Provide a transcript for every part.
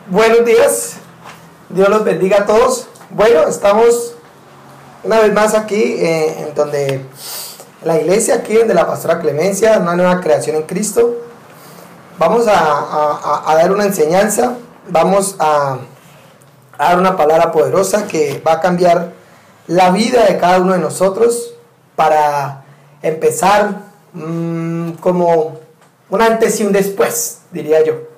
Buenos días, Dios los bendiga a todos. Bueno, estamos una vez más aquí en la iglesia, aquí donde la pastora Clemencia, una nueva creación en Cristo. Vamos a dar una enseñanza, vamos a dar una palabra poderosa que va a cambiar la vida de cada uno de nosotros para empezar como un antes y un después, diría yo.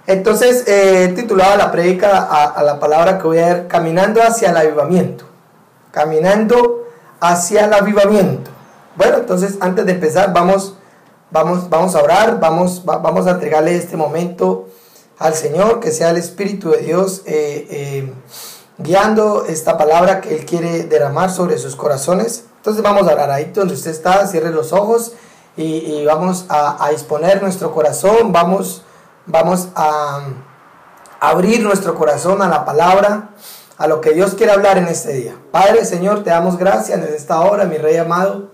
Entonces, he titulado la prédica a la palabra que voy a ver, caminando hacia el avivamiento. Caminando hacia el avivamiento. Bueno, entonces, antes de empezar, vamos a orar, vamos a entregarle este momento al Señor, que sea el Espíritu de Dios guiando esta palabra que Él quiere derramar sobre sus corazones. Entonces, vamos a orar ahí donde usted está, cierre los ojos y vamos a disponer nuestro corazón, vamos a abrir nuestro corazón a la palabra, a lo que Dios quiere hablar en este día. Padre, Señor, te damos gracias en esta hora, mi Rey amado.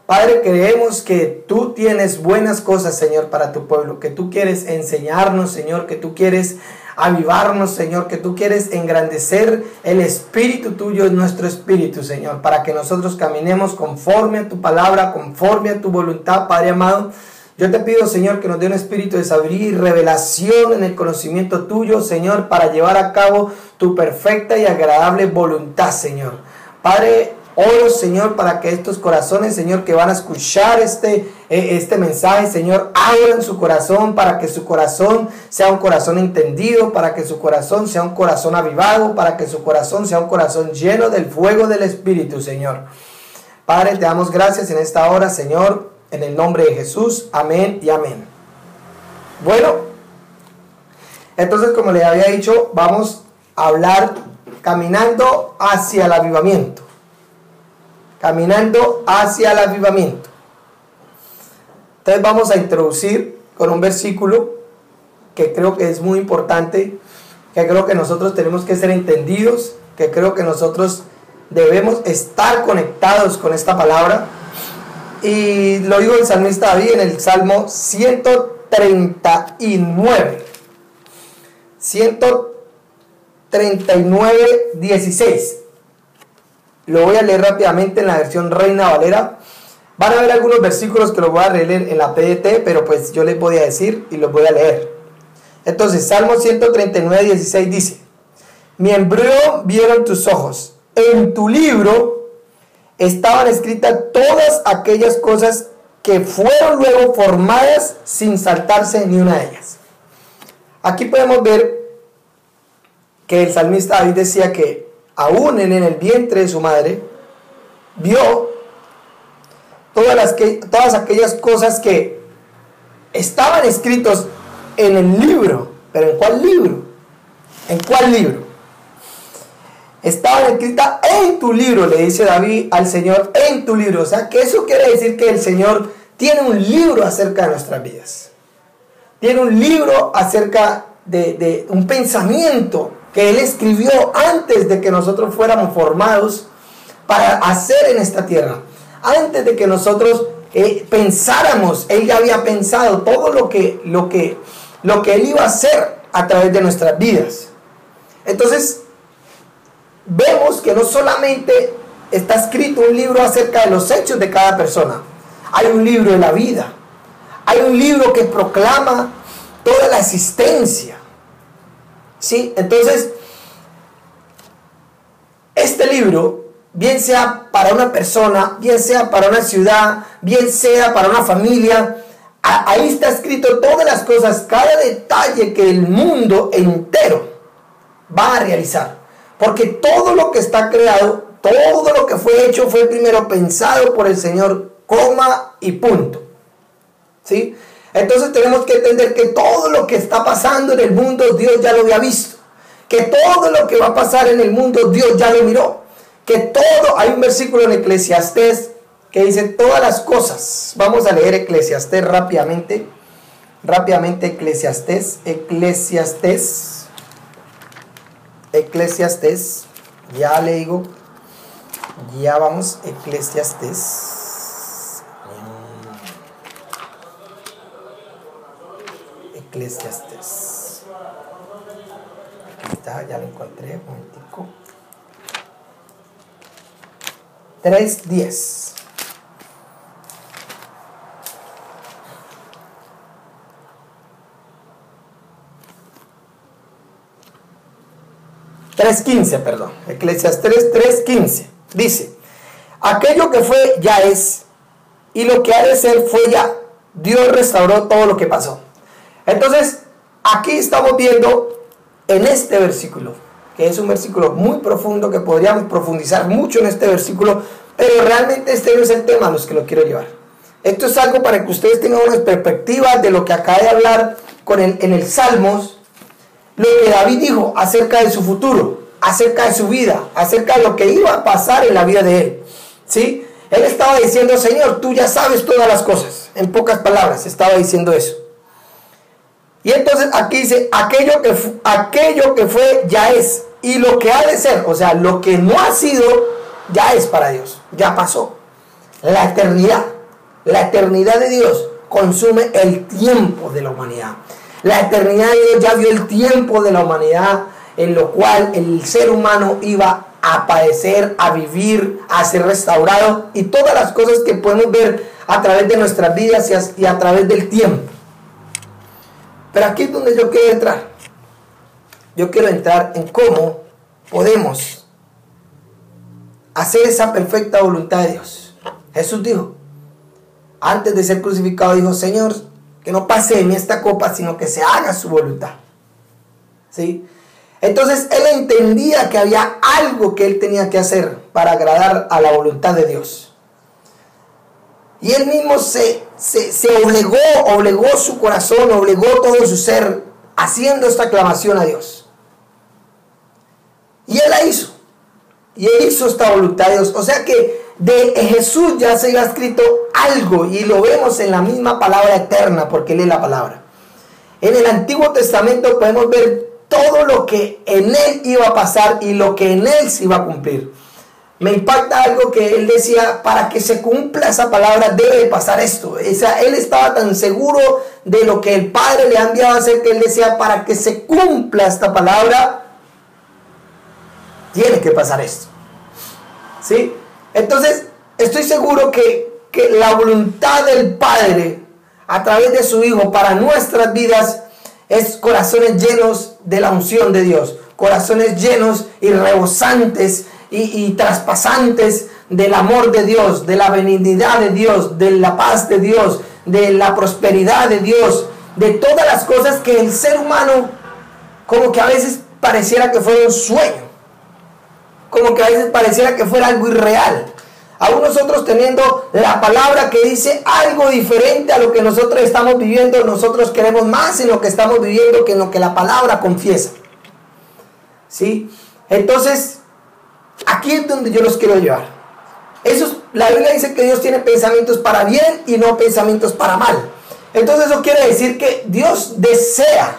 Padre, creemos que tú tienes buenas cosas, Señor, para tu pueblo, que tú quieres enseñarnos, Señor, que tú quieres avivarnos, Señor, que tú quieres engrandecer el espíritu tuyo en nuestro espíritu, Señor, para que nosotros caminemos conforme a tu palabra, conforme a tu voluntad, Padre amado. Yo te pido, Señor, que nos dé un espíritu de sabiduría y revelación en el conocimiento tuyo, Señor, para llevar a cabo tu perfecta y agradable voluntad, Señor. Padre, oro, Señor, para que estos corazones, Señor, que van a escuchar este mensaje, Señor, abran su corazón para que su corazón sea un corazón entendido, para que su corazón sea un corazón avivado, para que su corazón sea un corazón lleno del fuego del Espíritu, Señor. Padre, te damos gracias en esta hora, Señor, en el nombre de Jesús. Amén y amén. Bueno, entonces, como les había dicho, vamos a hablar caminando hacia el avivamiento. Caminando hacia el avivamiento. Entonces vamos a introducir con un versículo que creo que es muy importante, que creo que nosotros tenemos que ser entendidos, que creo que nosotros debemos estar conectados con esta palabra. Y lo dijo el salmista David en el Salmo 139. 139, 16. Lo voy a leer rápidamente en la versión Reina Valera. Van a ver algunos versículos que los voy a leer en la PDT, pero pues yo les voy a decir y los voy a leer. Entonces, Salmo 139, 16 dice: Mi embrión vieron tus ojos, en tu libro estaban escritas todas aquellas cosas que fueron luego formadas sin saltarse ni una de ellas. Aquí podemos ver que el salmista David decía que aún en el vientre de su madre vio todas aquellas cosas que estaban escritos en el libro. ¿Pero en cuál libro? ¿En cuál libro? Estaban escritas en tu libro, le dice David al Señor, en tu libro. O sea, que eso quiere decir que el Señor tiene un libro acerca de nuestras vidas. Tiene un libro acerca de un pensamiento que Él escribió antes de que nosotros fuéramos formados para hacer en esta tierra. Antes de que nosotros pensáramos, Él ya había pensado todo lo que Él iba a hacer a través de nuestras vidas. Entonces, vemos que no solamente está escrito un libro acerca de los hechos de cada persona, hay un libro de la vida, hay un libro que proclama toda la existencia, ¿sí? Entonces, este libro, bien sea para una persona, bien sea para una ciudad, bien sea para una familia, ahí está escrito todas las cosas, cada detalle que el mundo entero va a realizar. Porque todo lo que está creado, todo lo que fue hecho fue primero pensado por el Señor, coma y punto. ¿Sí? Entonces tenemos que entender que todo lo que está pasando en el mundo, Dios ya lo había visto. Que todo lo que va a pasar en el mundo, Dios ya lo miró. Que todo, hay un versículo en Eclesiastés que dice todas las cosas. Vamos a leer Eclesiastés rápidamente. Rápidamente Eclesiastés, ya le digo, ya vamos, Eclesiastés, Ya lo encontré, un momentico. 3:10. Perdón. Eclesiastés 3:15. Dice: aquello que fue ya es, y lo que ha de ser fue ya. Dios restauró todo lo que pasó. Entonces, aquí estamos viendo en este versículo, que es un versículo muy profundo, que podríamos profundizar mucho en este versículo, pero realmente este no es el tema a los que lo quiero llevar. Esto es algo para que ustedes tengan una perspectiva de lo que acaba de hablar en el Salmos, lo que David dijo acerca de su futuro, acerca de su vida, acerca de lo que iba a pasar en la vida de él. ¿Sí? Él estaba diciendo: Señor, tú ya sabes todas las cosas. En pocas palabras estaba diciendo eso. Y entonces aquí dice: aquello que fue ya es, y lo que ha de ser, o sea, lo que no ha sido, ya es para Dios, ya pasó. La eternidad de Dios consume el tiempo de la humanidad. La eternidad de Dios ya vio el tiempo de la humanidad en lo cual el ser humano iba a padecer, a vivir, a ser restaurado, y todas las cosas que podemos ver a través de nuestras vidas y a través del tiempo. Pero aquí es donde yo quiero entrar. Yo quiero entrar en cómo podemos hacer esa perfecta voluntad de Dios. Jesús dijo, antes de ser crucificado, dijo: Señor, que no pase de mí esta copa, sino que se haga su voluntad. ¿Sí? Entonces él entendía que había algo que él tenía que hacer para agradar a la voluntad de Dios. Y él mismo se obligó su corazón, obligó todo su ser, haciendo esta aclamación a Dios. Y él la hizo. Y él hizo esta voluntad de Dios. O sea que de Jesús ya se había escrito algo, y lo vemos en la misma palabra eterna, porque él es la palabra. En el Antiguo Testamento podemos ver todo lo que en él iba a pasar y lo que en él se iba a cumplir. Me impacta algo que él decía: para que se cumpla esa palabra debe pasar esto. O sea, él estaba tan seguro de lo que el Padre le ha enviado a hacer, que él decía: para que se cumpla esta palabra tiene que pasar esto. ¿Sí? Entonces, estoy seguro que la voluntad del Padre a través de su Hijo para nuestras vidas es corazones llenos de la unción de Dios, corazones llenos y rebosantes y traspasantes del amor de Dios, de la benignidad de Dios, de la paz de Dios, de la prosperidad de Dios, de todas las cosas que el ser humano como que a veces pareciera que fuera un sueño, como que a veces pareciera que fuera algo irreal. Aún nosotros teniendo la palabra que dice algo diferente a lo que nosotros estamos viviendo, nosotros queremos más en lo que estamos viviendo que en lo que la palabra confiesa. ¿Sí? Entonces, aquí es donde yo los quiero llevar. La Biblia dice que Dios tiene pensamientos para bien y no pensamientos para mal. Entonces eso quiere decir que Dios desea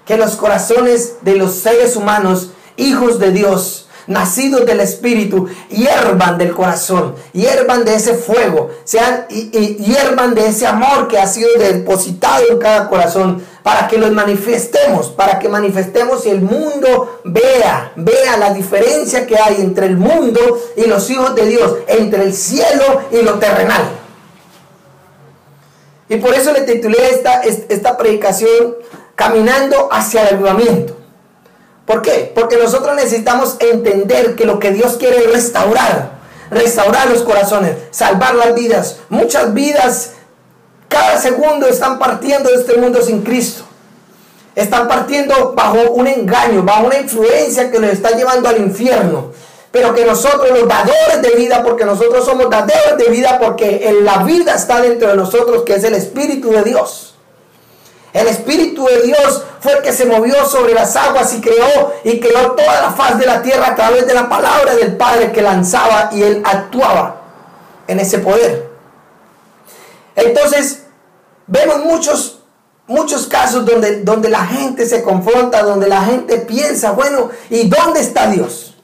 que los corazones de los seres humanos, hijos de Dios, nacidos del Espíritu, hiervan del corazón, hiervan de ese fuego, hiervan de ese amor que ha sido depositado en cada corazón, para que los manifestemos, para que manifestemos y el mundo vea la diferencia que hay entre el mundo y los hijos de Dios, entre el cielo y lo terrenal. Y por eso le titulé esta predicación: Caminando hacia el avivamiento. ¿Por qué? Porque nosotros necesitamos entender que lo que Dios quiere es restaurar los corazones, salvar las vidas. Muchas vidas cada segundo están partiendo de este mundo sin Cristo. Están partiendo bajo un engaño, bajo una influencia que los está llevando al infierno. Pero que nosotros, los dadores de vida, porque nosotros somos dadores de vida, porque la vida está dentro de nosotros, que es el Espíritu de Dios. El Espíritu de Dios fue el que se movió sobre las aguas y creó toda la faz de la tierra a través de la palabra del Padre que lanzaba, y Él actuaba en ese poder. Entonces, vemos muchos casos donde la gente se confronta, donde la gente piensa: bueno, ¿y dónde está Dios?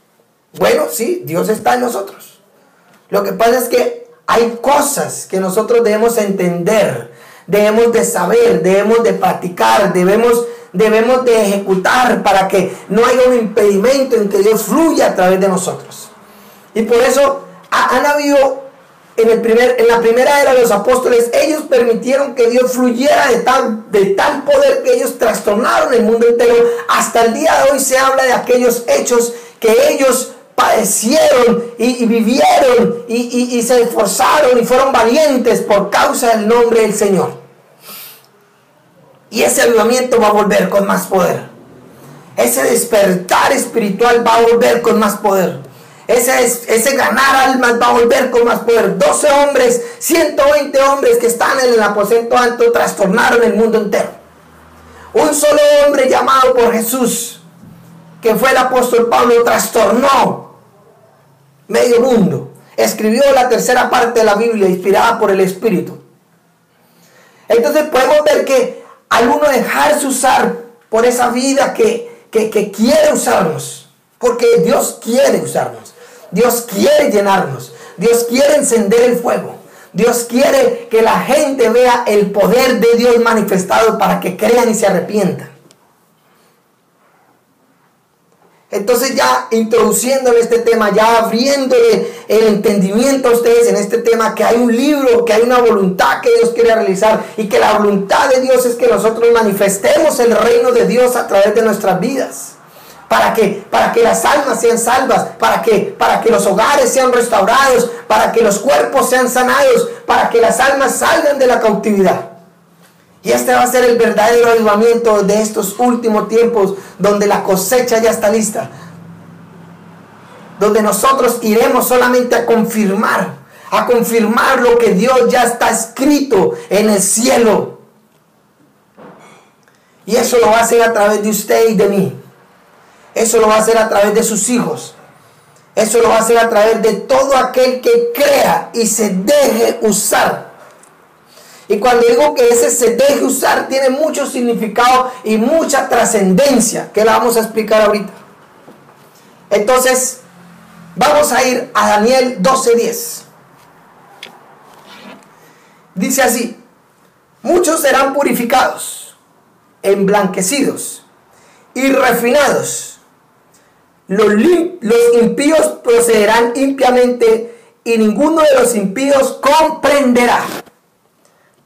Bueno, sí, Dios está en nosotros. Lo que pasa es que hay cosas que nosotros debemos entender, debemos de saber, debemos de practicar, debemos debemos de ejecutar para que no haya un impedimento en que Dios fluya a través de nosotros. Y por eso han habido, en la primera era de los apóstoles, ellos permitieron que Dios fluyera de tal poder que ellos trastornaron el mundo entero. Hasta el día de hoy se habla de aquellos hechos que ellos padecieron y vivieron y se esforzaron y fueron valientes por causa del nombre del Señor. Y ese avivamiento va a volver con más poder. Ese despertar espiritual va a volver con más poder. Ese ganar almas va a volver con más poder. 12 hombres, 120 hombres que están en el aposento alto trastornaron el mundo entero. Un solo hombre llamado por Jesús, que fue el apóstol Pablo, trastornó medio mundo. Escribió la tercera parte de la Biblia inspirada por el Espíritu. Entonces podemos ver que al uno dejarse usar por esa vida que quiere usarnos, porque Dios quiere usarnos, Dios quiere llenarnos, Dios quiere encender el fuego, Dios quiere que la gente vea el poder de Dios manifestado para que crean y se arrepientan. Entonces, ya introduciéndole este tema, ya abriéndole el entendimiento a ustedes en este tema, que hay un libro, que hay una voluntad que Dios quiere realizar, y que la voluntad de Dios es que nosotros manifestemos el reino de Dios a través de nuestras vidas, para que las almas sean salvas, para que los hogares sean restaurados, para que los cuerpos sean sanados, para que las almas salgan de la cautividad. Y este va a ser el verdadero avivamiento de estos últimos tiempos, donde la cosecha ya está lista, donde nosotros iremos solamente a confirmar lo que Dios ya está escrito en el cielo. Y eso lo va a hacer a través de usted y de mí. Eso lo va a hacer a través de sus hijos. Eso lo va a hacer a través de todo aquel que crea y se deje usar. Y cuando digo que ese se deje usar, tiene mucho significado y mucha trascendencia, que la vamos a explicar ahorita. Entonces, vamos a ir a Daniel 12:10. Dice así: muchos serán purificados, emblanquecidos y refinados. Los impíos procederán impiamente y ninguno de los impíos comprenderá.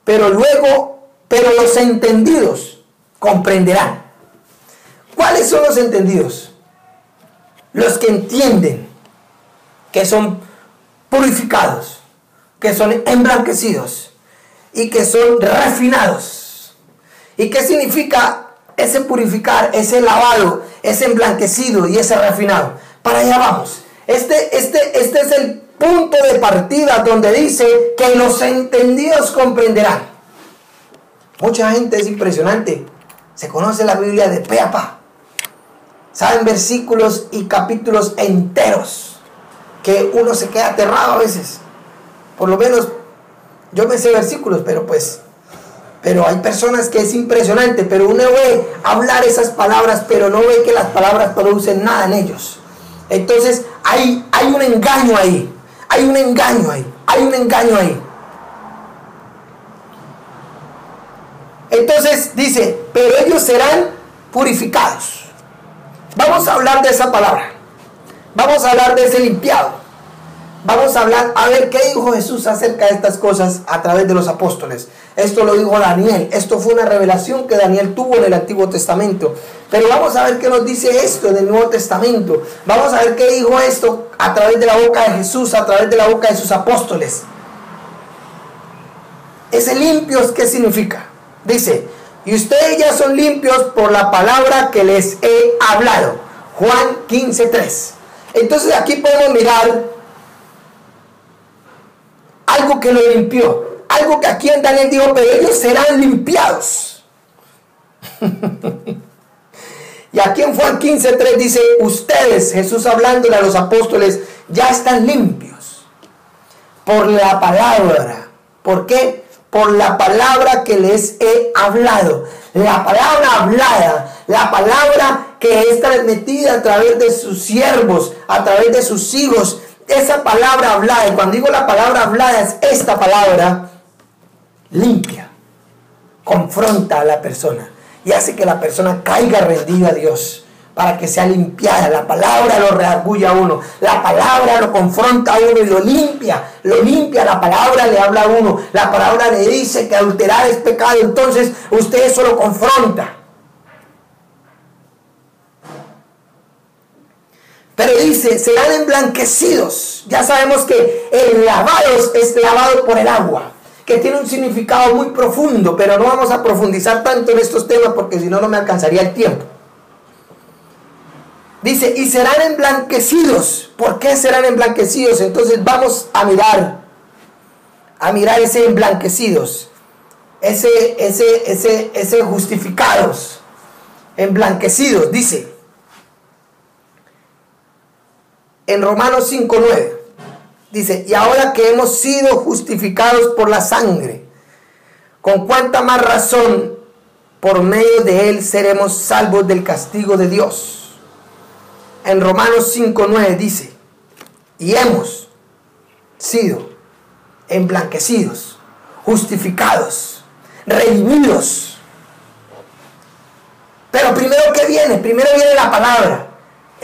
Pero los entendidos comprenderán. ¿Cuáles son los entendidos? Los que entienden que son purificados, que son emblanquecidos y que son refinados. ¿Y qué significa ese purificar, ese lavado, ese emblanquecido y ese refinado? Para allá vamos. Este es el punto de partida donde dice que los entendidos comprenderán. Mucha gente, es impresionante, se conoce la Biblia de pe a pa, saben versículos y capítulos enteros que uno se queda aterrado a veces. Por lo menos yo me sé versículos, pero hay personas que es impresionante, pero uno ve hablar esas palabras, pero no ve que las palabras producen nada en ellos. Entonces hay un engaño ahí. Hay un engaño ahí. Entonces dice, pero ellos serán purificados. Vamos a hablar de esa palabra. Vamos a hablar de ese limpiado. Vamos a hablar, a ver qué dijo Jesús acerca de estas cosas a través de los apóstoles. Esto lo dijo Daniel. Esto fue una revelación que Daniel tuvo en el Antiguo Testamento. Pero vamos a ver qué nos dice esto en el Nuevo Testamento. Vamos a ver qué dijo esto a través de la boca de Jesús, a través de la boca de sus apóstoles. Ese limpios, ¿qué significa? Dice, y ustedes ya son limpios por la palabra que les he hablado. Juan 15:3. Entonces aquí podemos mirar algo que lo limpió. Algo que aquí en Daniel dijo, pero ellos serán limpiados. Y aquí en Juan 15:3 dice, ustedes, Jesús hablándole a los apóstoles, ya están limpios por la palabra. ¿Por qué? Por la palabra que les he hablado. La palabra hablada, la palabra que es transmitida a través de sus siervos, a través de sus hijos. Esa palabra hablada, y cuando digo la palabra hablada, es esta palabra, limpia, confronta a la persona. y hace que la persona caiga rendida a Dios, para que sea limpiada. La palabra lo redarguye a uno, la palabra lo confronta a uno y lo limpia, la palabra le habla a uno, la palabra le dice que adulterar es pecado, entonces usted eso lo confronta. Pero dice, serán emblanquecidos. Ya sabemos que el lavado es lavado por el agua, que tiene un significado muy profundo, pero no vamos a profundizar tanto en estos temas porque si no, no me alcanzaría el tiempo. Dice, y serán emblanquecidos. ¿Por qué serán emblanquecidos? Entonces vamos a mirar ese emblanquecidos, ese justificados, emblanquecidos, dice. En Romanos 5:9 dice, y ahora que hemos sido justificados por la sangre, con cuánta más razón por medio de él seremos salvos del castigo de Dios. En Romanos 5:9 dice, y hemos sido emblanquecidos, justificados, redimidos. Pero primero, ¿qué viene? Primero viene la palabra.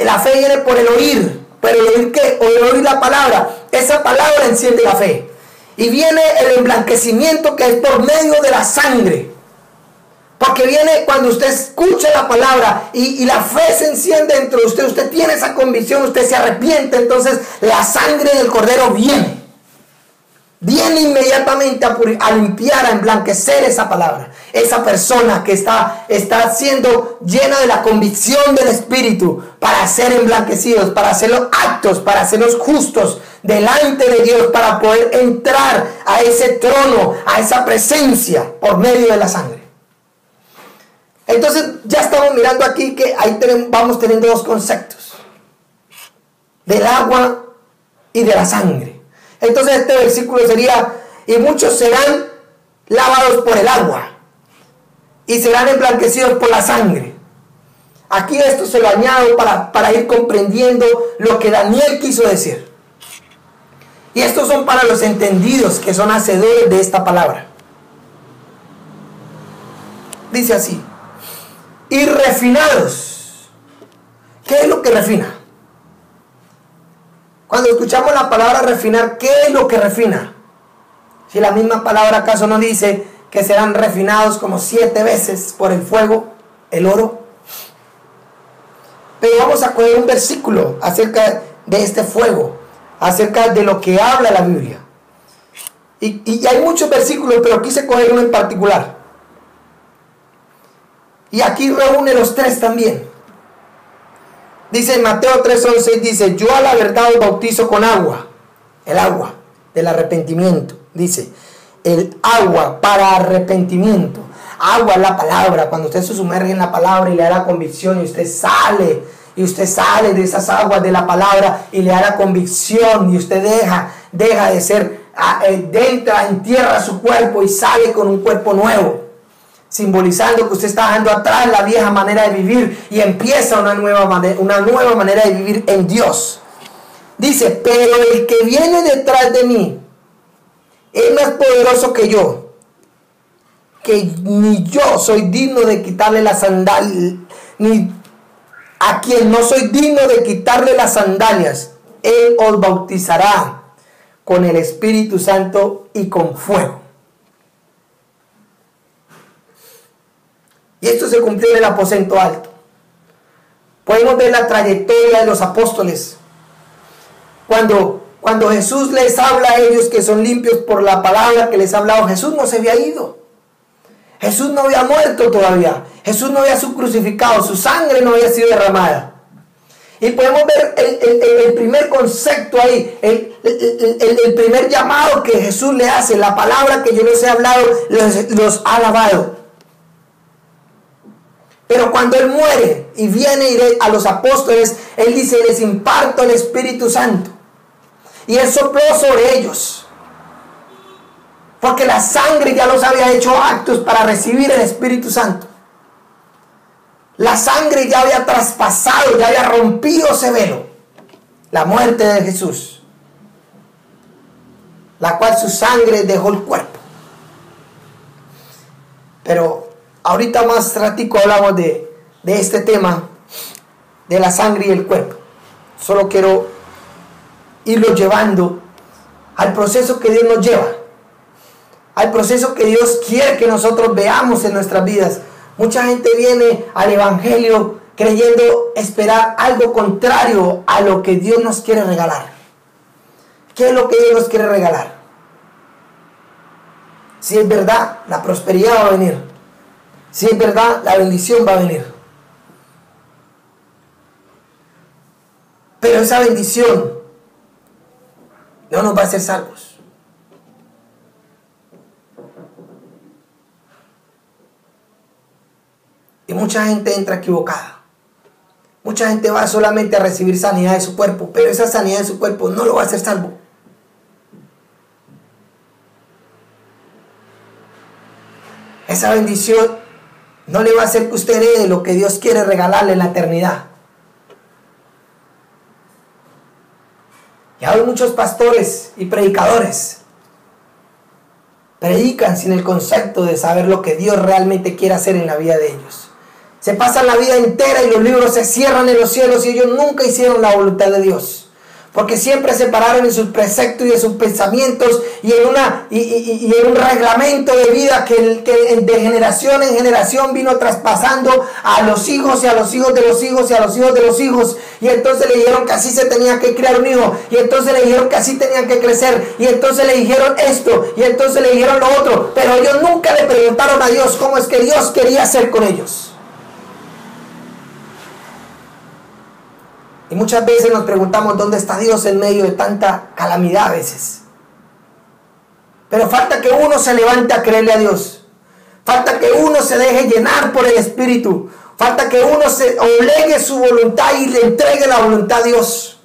La fe viene por el oír. ¿Pero el oír qué? O el oír la palabra. Esa palabra enciende la fe. Y viene el emblanquecimiento, que es por medio de la sangre. Porque viene cuando usted escucha la palabra y la fe se enciende dentro de usted. Usted tiene esa convicción, usted se arrepiente. Entonces la sangre del Cordero viene. Viene inmediatamente a limpiar, a emblanquecer esa palabra. Esa persona que está siendo llena de la convicción del Espíritu para ser emblanquecidos, para hacerlos aptos, para hacerlos justos delante de Dios, para poder entrar a ese trono, a esa presencia por medio de la sangre. Entonces ya estamos mirando aquí que ahí vamos teniendo dos conceptos: del agua y de la sangre. Entonces este versículo sería, y muchos serán lavados por el agua y serán emblanquecidos por la sangre. Aquí esto se lo añado para ir comprendiendo lo que Daniel quiso decir. Y estos son para los entendidos, que son hacedores de esta palabra. Dice así, y refinados. ¿Qué es lo que refina? Cuando escuchamos la palabra refinar, ¿qué es lo que refina? Si la misma palabra acaso no dice que serán refinados como 7 veces por el fuego, el oro. Pero vamos a coger un versículo acerca de este fuego, acerca de lo que habla la Biblia. Y hay muchos versículos, pero quise coger uno en particular. Y aquí reúne los 3 también. Dice en Mateo 3:11, dice, yo a la verdad os bautizo con agua. El agua del arrepentimiento. Dice, el agua para arrepentimiento. Agua es la palabra. Cuando usted se sumerge en la palabra y le da la convicción y usted sale de esas aguas de la palabra y le da la convicción y usted deja de ser, entierra su cuerpo y sale con un cuerpo nuevo, simbolizando que usted está dejando atrás la vieja manera de vivir y empieza una nueva manera de vivir en Dios. Dice, pero el que viene detrás de mí es más poderoso que yo, que ni yo soy digno de quitarle las sandalias, ni a quien no soy digno de quitarle las sandalias. Él os bautizará con el Espíritu Santo y con fuego. Y esto se cumplió en el aposento alto. Podemos ver la trayectoria de los apóstoles. Cuando Jesús les habla a ellos que son limpios por la palabra que les ha hablado, Jesús no se había ido. Jesús no había muerto todavía. Jesús no había sido crucificado. Su sangre no había sido derramada. Y podemos ver el primer concepto ahí, el primer llamado que Jesús le hace. La palabra que yo les he hablado los ha lavado. Pero cuando Él muere y viene a los apóstoles, Él dice, les imparto el Espíritu Santo. Y Él sopló sobre ellos. Porque la sangre ya los había hecho aptos para recibir el Espíritu Santo. La sangre ya había traspasado, ya había rompido ese velo. La muerte de Jesús. La cual su sangre dejó el cuerpo. Pero ahorita más ratico hablamos de este tema de la sangre y el cuerpo. Solo quiero irlo llevando al proceso que Dios nos lleva, al proceso que Dios quiere que nosotros veamos en nuestras vidas. Mucha gente viene al evangelio creyendo esperar algo contrario a lo que Dios nos quiere regalar. ¿Qué es lo que Dios nos quiere regalar? Si es verdad, la prosperidad va a venir. Si es verdad, la bendición va a venir. Pero esa bendición no nos va a hacer salvos. Y mucha gente entra equivocada. Mucha gente va solamente a recibir sanidad de su cuerpo, pero esa sanidad de su cuerpo no lo va a hacer salvo. Esa bendición no le va a hacer que usted herede lo que Dios quiere regalarle en la eternidad. Y hay muchos pastores y predicadores predican sin el concepto de saber lo que Dios realmente quiere hacer en la vida de ellos. Se pasan la vida entera y los libros se cierran en los cielos y ellos nunca hicieron la voluntad de Dios. Porque siempre se pararon en sus preceptos y en sus pensamientos y en un reglamento de vida que de generación en generación vino traspasando a los hijos y a los hijos de los hijos y a los hijos de los hijos. Y entonces le dijeron que así se tenía que criar un hijo. Y entonces le dijeron que así tenían que crecer. Y entonces le dijeron esto. Y entonces le dijeron lo otro. Pero ellos nunca le preguntaron a Dios cómo es que Dios quería hacer con ellos. Y muchas veces nos preguntamos dónde está Dios en medio de tanta calamidad a veces. Pero falta que uno se levante a creerle a Dios. Falta que uno se deje llenar por el Espíritu. Falta que uno se obligue su voluntad y le entregue la voluntad a Dios.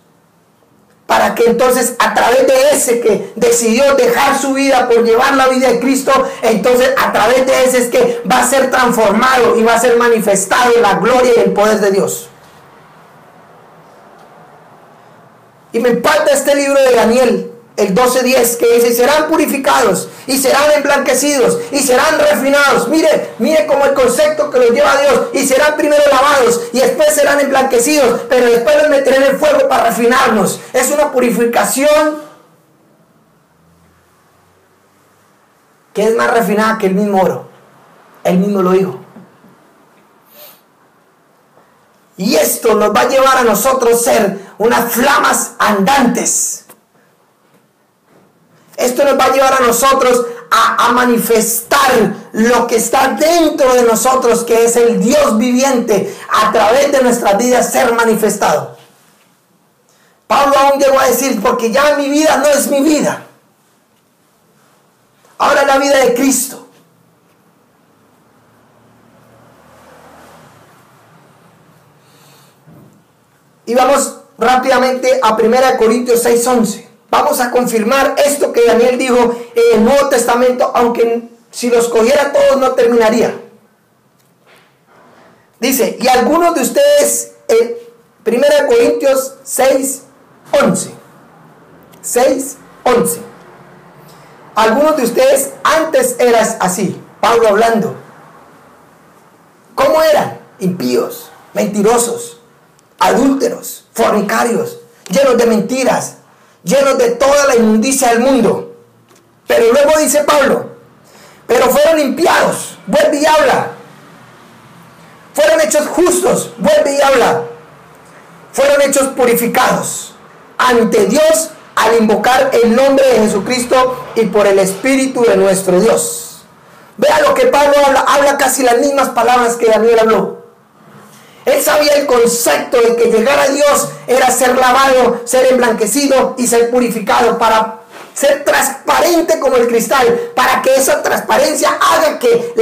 Para que entonces a través de ese que decidió dejar su vida por llevar la vida de Cristo, entonces a través de ese es que va a ser transformado y va a ser manifestado la gloria y el poder de Dios. Y me impacta este libro de Daniel, el 12:10, que dice, serán purificados, y serán emblanquecidos, y serán refinados. Mire como el concepto que los lleva a Dios, y serán primero lavados, y después serán emblanquecidos, pero después los meteré en el fuego para refinarnos. Es una purificación que es más refinada que el mismo oro. Él mismo lo dijo. Y esto nos va a llevar a nosotros ser unas flamas andantes. Esto nos va a llevar a nosotros a manifestar lo que está dentro de nosotros, que es el Dios viviente, a través de nuestras vidas ser manifestado. Pablo aún llegó a decir, porque ya mi vida no es mi vida. Ahora es la vida de Cristo. Y vamos rápidamente a 1 Corintios 6:11. Vamos a confirmar esto que Daniel dijo en el Nuevo Testamento, aunque si los cogiera todos no terminaría. Dice, y algunos de ustedes, en 1 Corintios 6:11. 6:11. Algunos de ustedes antes eras así. Pablo hablando. ¿Cómo eran? Impíos, mentirosos, adúlteros, fornicarios, llenos de mentiras, llenos de toda la inmundicia del mundo. Pero luego dice Pablo, pero fueron limpiados, vuelve y habla. Fueron hechos justos, vuelve y habla. Fueron hechos purificados ante Dios al invocar el nombre de Jesucristo y por el Espíritu de nuestro Dios. Vea lo que Pablo habla casi las mismas palabras que Daniel habló. Él sabía el concepto de que llegar a Dios era ser lavado, ser emblanquecido y ser purificado, para ser transparente como el cristal, para que esa transparencia haga que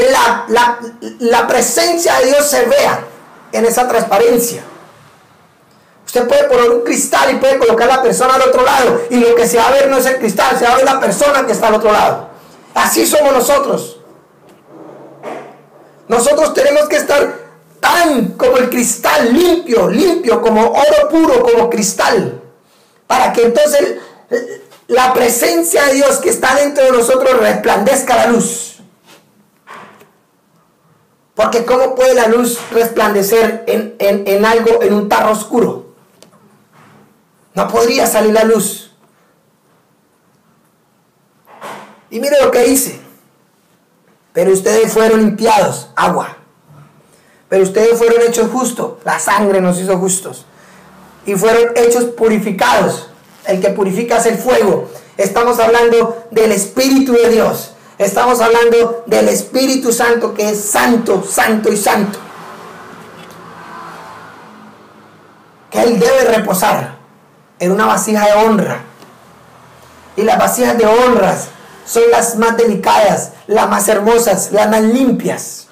la presencia de Dios se vea en esa transparencia. Usted puede poner un cristal y puede colocar a la persona al otro lado, y lo que se va a ver no es el cristal, se va a ver la persona que está al otro lado. Así somos nosotros. Nosotros tenemos que estar tan como el cristal, limpio, como oro puro, como cristal, para que entonces la presencia de Dios que está dentro de nosotros resplandezca la luz. Porque ¿cómo puede la luz resplandecer en algo, en un tarro oscuro? No podría salir la luz. Y mire lo que dice. Pero ustedes fueron limpiados, agua. Pero ustedes fueron hechos justos, la sangre nos hizo justos. Y fueron hechos purificados. El que purifica es el fuego. Estamos hablando del Espíritu de Dios. Estamos hablando del Espíritu Santo, que es santo, santo y santo. Que Él debe reposar en una vasija de honra. Y las vasijas de honras son las más delicadas, las más hermosas, las más limpias.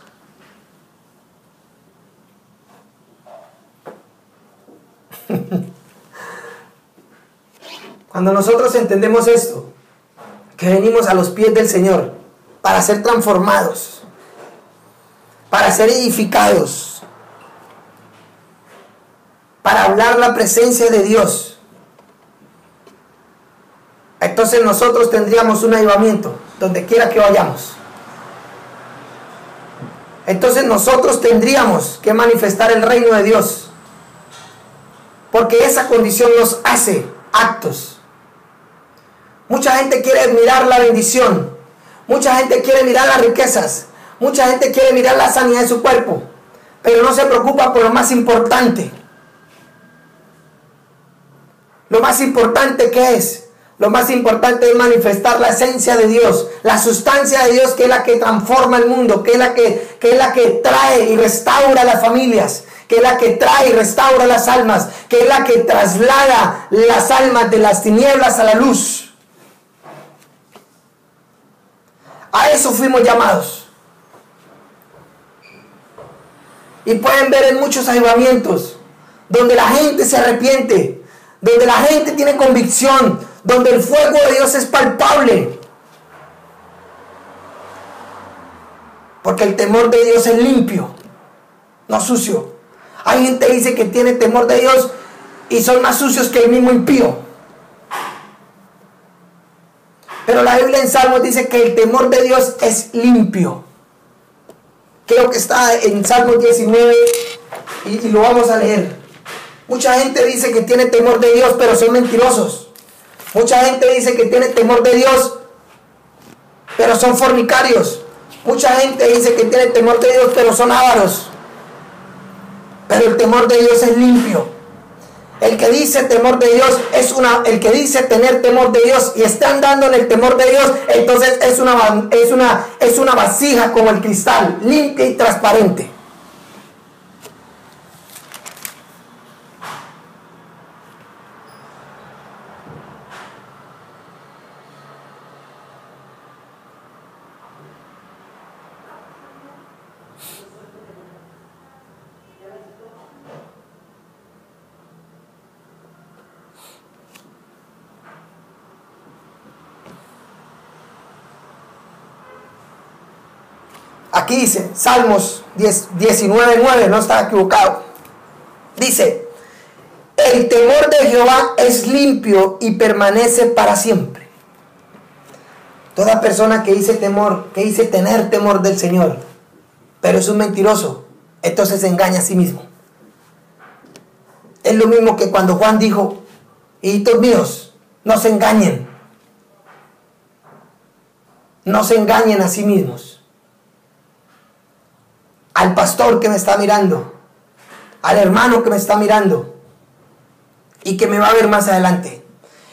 Cuando nosotros entendemos esto, que venimos a los pies del Señor para ser transformados, para ser edificados, para hablar la presencia de Dios, entonces nosotros tendríamos un avivamiento donde quiera que vayamos. Entonces nosotros tendríamos que manifestar el reino de Dios, porque esa condición nos hace aptos. Mucha gente quiere mirar la bendición, mucha gente quiere mirar las riquezas, mucha gente quiere mirar la sanidad de su cuerpo, pero no se preocupa por lo más importante. Lo más importante, ¿qué es? Lo más importante es manifestar la esencia de Dios, la sustancia de Dios, que es la que transforma el mundo, que es la que trae y restaura las familias, que es la que trae y restaura las almas, que es la que traslada las almas de las tinieblas a la luz. A eso fuimos llamados. Y pueden ver en muchos avivamientos donde la gente se arrepiente, donde la gente tiene convicción, donde el fuego de Dios es palpable. Porque el temor de Dios es limpio, no sucio. Hay gente que dice que tiene temor de Dios y son más sucios que el mismo impío. Pero la Biblia en Salmos dice que el temor de Dios es limpio. Creo que está en Salmos 19 y lo vamos a leer. Mucha gente dice que tiene temor de Dios, pero son mentirosos. Mucha gente dice que tiene temor de Dios, pero son fornicarios. Mucha gente dice que tiene temor de Dios, pero son ávaros. Pero el temor de Dios es limpio. El que dice temor de Dios el que dice tener temor de Dios y está andando en el temor de Dios, entonces es una vasija como el cristal, limpia y transparente. Aquí dice, Salmos 19:9, no está equivocado. Dice, el temor de Jehová es limpio y permanece para siempre. Toda persona que dice temor, que dice tener temor del Señor, pero es un mentiroso, entonces se engaña a sí mismo. Es lo mismo que cuando Juan dijo, hijitos míos, no se engañen. No se engañen a sí mismos. Al pastor que me está mirando, al hermano que me está mirando y que me va a ver más adelante.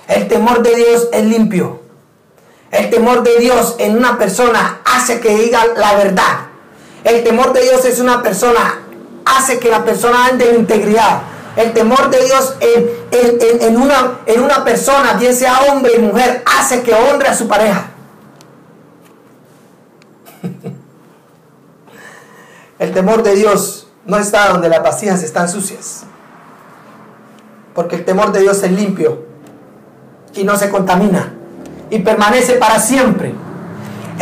El temor de Dios es limpio. El temor de Dios en una persona hace que diga la verdad. El temor de Dios es una persona, hace que la persona ande en integridad. El temor de Dios en una persona, bien sea hombre y mujer, hace que honre a su pareja. El temor de Dios no está donde las vasijas están sucias, porque el temor de Dios es limpio y no se contamina y permanece para siempre.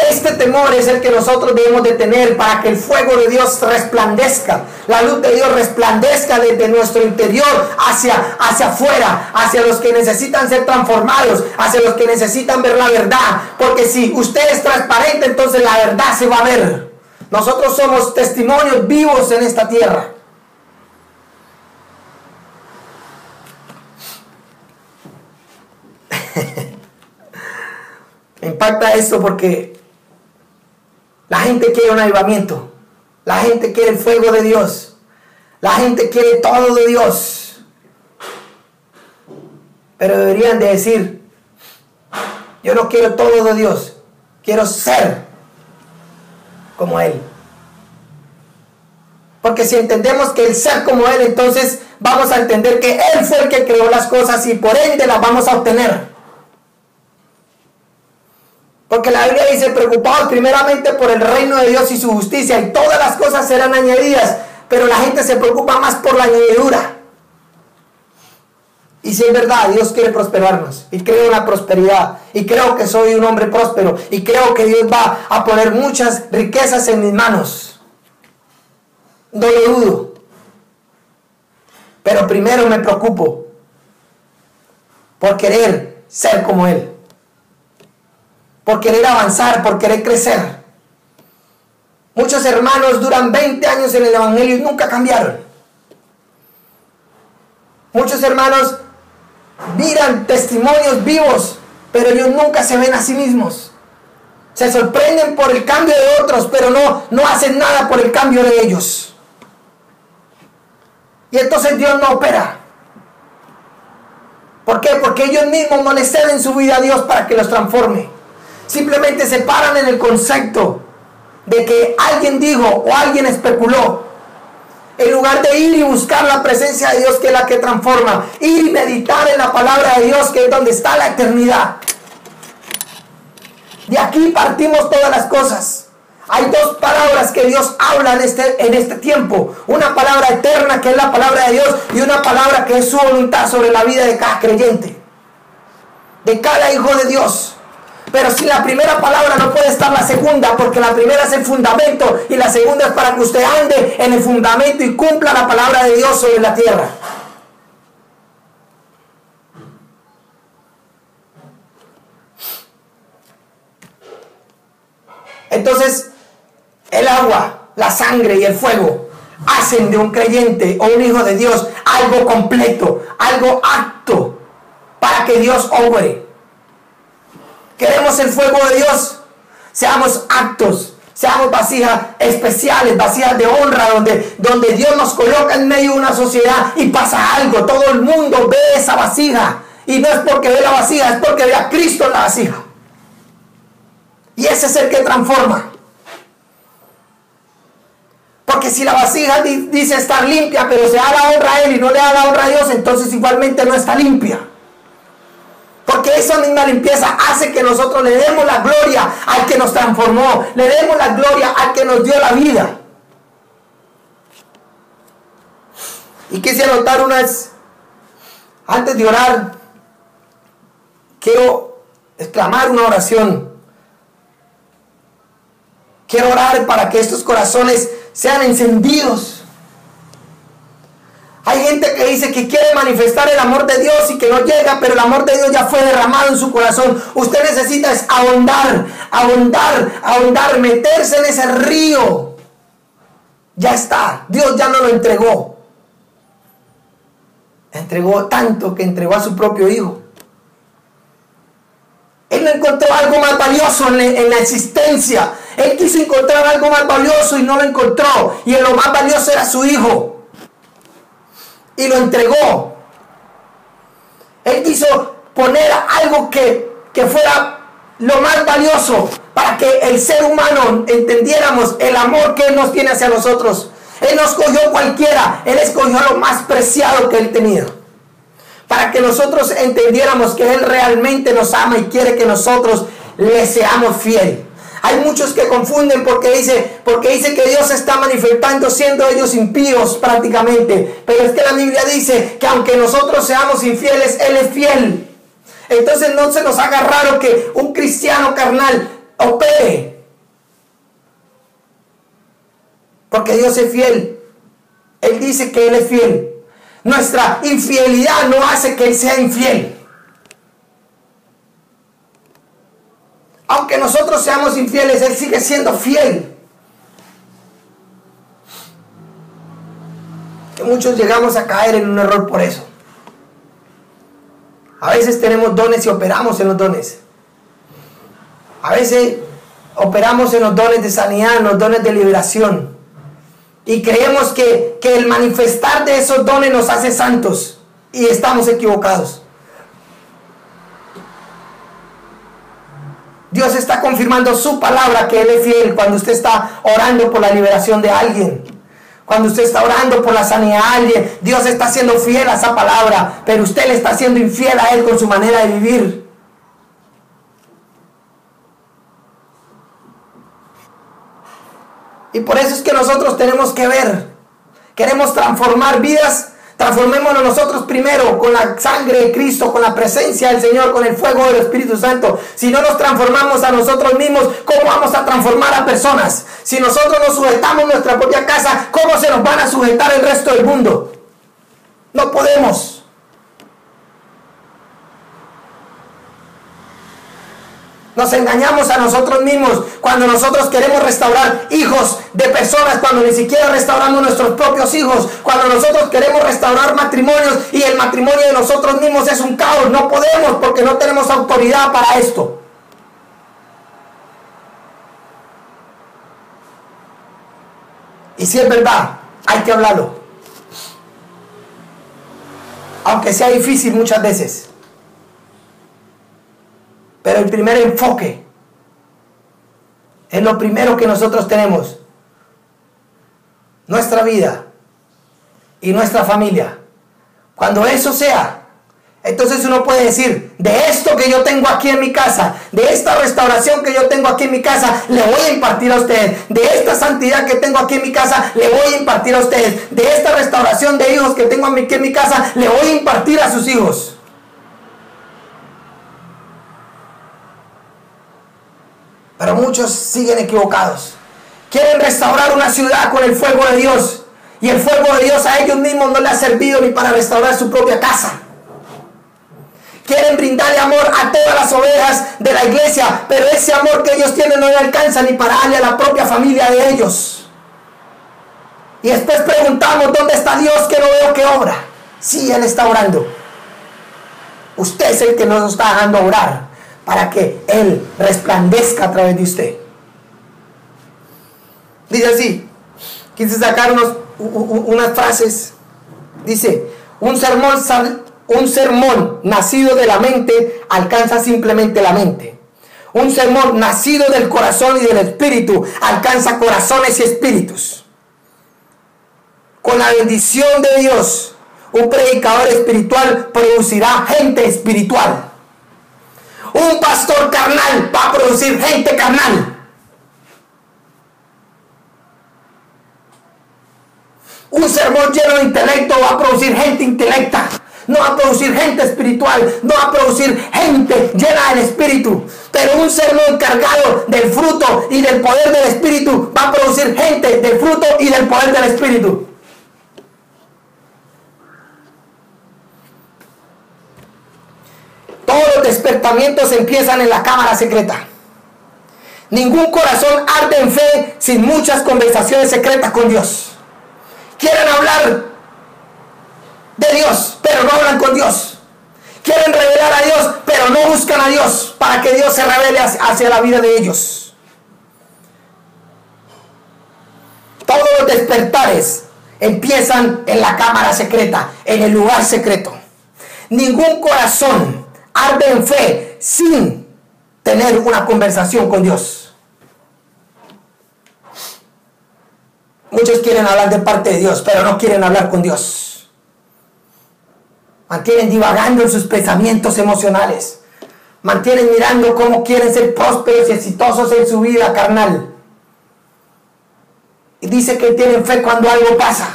Este temor es el que nosotros debemos de tener para que el fuego de Dios resplandezca, la luz de Dios resplandezca desde nuestro interior hacia afuera, hacia los que necesitan ser transformados, hacia los que necesitan ver la verdad, porque si usted es transparente, entonces la verdad se va a ver. Nosotros somos testimonios vivos en esta tierra. Me impacta esto porque la gente quiere un avivamiento. La gente quiere el fuego de Dios. La gente quiere todo de Dios. Pero deberían de decir, yo no quiero todo de Dios. Quiero ser como Él. Porque si entendemos que el ser como Él, entonces vamos a entender que Él fue el que creó las cosas y por ende las vamos a obtener. Porque la Biblia dice, preocupados primeramente por el reino de Dios y su justicia, y todas las cosas serán añadidas. Pero la gente se preocupa más por la añadidura. Y si es verdad, Dios quiere prosperarnos. Y creo en la prosperidad. Y creo que soy un hombre próspero. Y creo que Dios va a poner muchas riquezas en mis manos. No lo dudo. Pero primero me preocupo por querer ser como Él. Por querer avanzar, por querer crecer. Muchos hermanos duran 20 años en el evangelio y nunca cambiaron. Muchos hermanos miran testimonios vivos, pero ellos nunca se ven a sí mismos. Se sorprenden por el cambio de otros, pero no hacen nada por el cambio de ellos. Y entonces Dios no opera. ¿Por qué? Porque ellos mismos no le ceden su vida a Dios para que los transforme. Simplemente se paran en el concepto de que alguien dijo o alguien especuló, en lugar de ir y buscar la presencia de Dios, que es la que transforma, ir y meditar en la palabra de Dios, que es donde está la eternidad. De aquí partimos todas las cosas. Hay dos palabras que Dios habla en este tiempo. Una palabra eterna, que es la palabra de Dios, y una palabra que es su voluntad sobre la vida de cada creyente, de cada hijo de Dios. Pero sin la primera palabra no puede estar la segunda, porque la primera es el fundamento y la segunda es para que usted ande en el fundamento y cumpla la palabra de Dios sobre la tierra. Entonces, el agua, la sangre y el fuego hacen de un creyente o un hijo de Dios algo completo, algo apto para que Dios obre. Queremos el fuego de Dios. Seamos aptos, seamos vasijas especiales, vasijas de honra, donde Dios nos coloca en medio de una sociedad y pasa algo. Todo el mundo ve esa vasija. Y no es porque ve la vasija, es porque ve a Cristo en la vasija. Y ese es el que transforma. Porque si la vasija dice estar limpia, pero se da la honra a Él y no le da la honra a Dios, entonces igualmente no está limpia. Porque esa misma limpieza hace que nosotros le demos la gloria al que nos transformó. Le demos la gloria al que nos dio la vida. Y quise anotar antes de orar, quiero exclamar una oración. Quiero orar para que estos corazones sean encendidos. Hay gente que dice que quiere manifestar el amor de Dios y que no llega, pero el amor de Dios ya fue derramado en su corazón. Usted necesita es ahondar, meterse en ese río. Ya está, Dios ya no lo entregó. Entregó tanto que entregó a su propio Hijo. Él no encontró algo más valioso en la existencia. Él quiso encontrar algo más valioso y no lo encontró. Y lo más valioso era su Hijo. Y lo entregó. Él quiso poner algo que fuera lo más valioso para que el ser humano entendiéramos el amor que Él nos tiene hacia nosotros. Él no escogió cualquiera, Él escogió lo más preciado que Él tenía. Para que nosotros entendiéramos que Él realmente nos ama y quiere que nosotros le seamos fieles. Hay muchos que confunden porque dice que Dios se está manifestando siendo ellos impíos prácticamente. Pero es que la Biblia dice que aunque nosotros seamos infieles, Él es fiel. Entonces no se nos haga raro que un cristiano carnal opere. Porque Dios es fiel. Él dice que Él es fiel. Nuestra infidelidad no hace que Él sea infiel. Aunque nosotros seamos infieles, Él sigue siendo fiel. Que muchos llegamos a caer en un error por eso. A veces tenemos dones y operamos en los dones. A veces operamos en los dones de sanidad, en los dones de liberación. Y creemos que el manifestar de esos dones nos hace santos. Y estamos equivocados. Dios está confirmando su palabra, que Él es fiel cuando usted está orando por la liberación de alguien. Cuando usted está orando por la sanidad de alguien, Dios está siendo fiel a esa palabra, pero usted le está siendo infiel a Él con su manera de vivir. Y por eso es que nosotros tenemos que ver, queremos transformar vidas. Transformémonos nosotros primero con la sangre de Cristo, con la presencia del Señor, con el fuego del Espíritu Santo. Si no nos transformamos a nosotros mismos, ¿cómo vamos a transformar a personas? Si nosotros nos sujetamos nuestra propia casa, ¿cómo se nos van a sujetar el resto del mundo? No podemos. Nos engañamos a nosotros mismos cuando nosotros queremos restaurar hijos de personas, cuando ni siquiera restauramos nuestros propios hijos, cuando nosotros queremos restaurar matrimonios y el matrimonio de nosotros mismos es un caos. No podemos porque no tenemos autoridad para esto. Y si es verdad, hay que hablarlo. Aunque sea difícil muchas veces. Pero el primer enfoque es lo primero que nosotros tenemos. Nuestra vida y nuestra familia. Cuando eso sea, entonces uno puede decir, de esto que yo tengo aquí en mi casa, de esta restauración que yo tengo aquí en mi casa, le voy a impartir a ustedes. De esta santidad que tengo aquí en mi casa, le voy a impartir a ustedes. De esta restauración de hijos que tengo aquí en mi casa, le voy a impartir a sus hijos. Pero muchos siguen equivocados. Quieren restaurar una ciudad con el fuego de Dios. Y el fuego de Dios a ellos mismos no les ha servido ni para restaurar su propia casa. Quieren brindarle amor a todas las ovejas de la iglesia. Pero ese amor que ellos tienen no le alcanza ni para darle a la propia familia de ellos. Y después preguntamos, ¿dónde está Dios que no veo que obra? Sí, Él está orando. Usted es el que nos está dejando orar, para que Él resplandezca a través de usted. Dice así, quise sacar unas frases. Dice, un sermón nacido de la mente alcanza simplemente la mente. Un sermón nacido del corazón y del espíritu alcanza corazones y espíritus. Con la bendición de Dios, un predicador espiritual producirá gente espiritual. Un pastor carnal va a producir gente carnal. Un sermón lleno de intelecto va a producir gente intelecta. No va a producir gente espiritual. No va a producir gente llena del espíritu. Pero un sermón cargado del fruto y del poder del espíritu va a producir gente del fruto y del poder del espíritu. Todos los despertamientos empiezan en la cámara secreta. Ningún corazón arde en fe sin muchas conversaciones secretas con Dios. Quieren hablar de Dios, pero no hablan con Dios. Quieren revelar a Dios, pero no buscan a Dios para que Dios se revele hacia la vida de ellos. Todos los despertares empiezan en la cámara secreta, en el lugar secreto. Ningún corazón arde en fe sin tener una conversación con Dios. Muchos quieren hablar de parte de Dios, pero no quieren hablar con Dios. Mantienen divagando en sus pensamientos emocionales. Mantienen mirando cómo quieren ser prósperos y exitosos en su vida carnal. Y dice que tienen fe cuando algo pasa.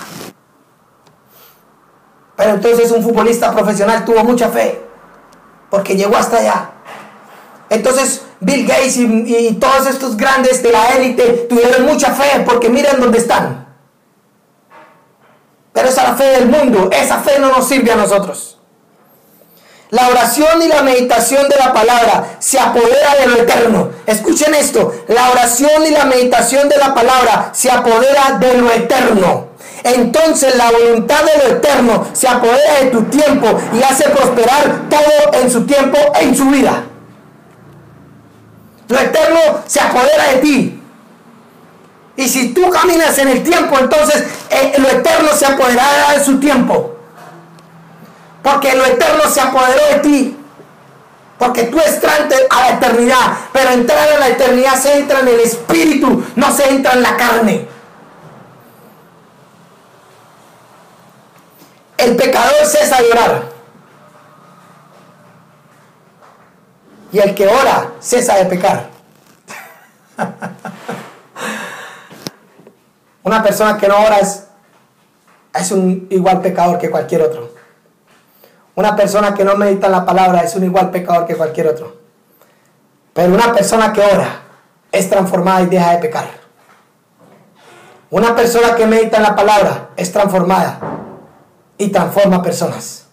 Pero entonces un futbolista profesional tuvo mucha fe, porque llegó hasta allá. Entonces Bill Gates y todos estos grandes de la élite tuvieron mucha fe, porque miren dónde están. Pero esa es la fe del mundo. Esa fe no nos sirve a nosotros. La oración y la meditación de la palabra se apodera de lo eterno. Escuchen esto. La oración y la meditación de la palabra se apodera de lo eterno. Entonces la voluntad de lo eterno se apodera de tu tiempo y hace prosperar todo en su tiempo, en su vida. Lo eterno se apodera de ti. Y si tú caminas en el tiempo, entonces lo eterno se apoderará de su tiempo. Porque lo eterno se apoderó de ti. Porque tú entraste a la eternidad. Pero entrar a la eternidad se entra en el espíritu, no se entra en la carne. El pecador cesa de orar. Y el que ora cesa de pecar. Una persona que no ora es un igual pecador que cualquier otro. Una persona que no medita en la palabra es un igual pecador que cualquier otro. Pero una persona que ora es transformada y deja de pecar. Una persona que medita en la palabra es transformada y transforma personas.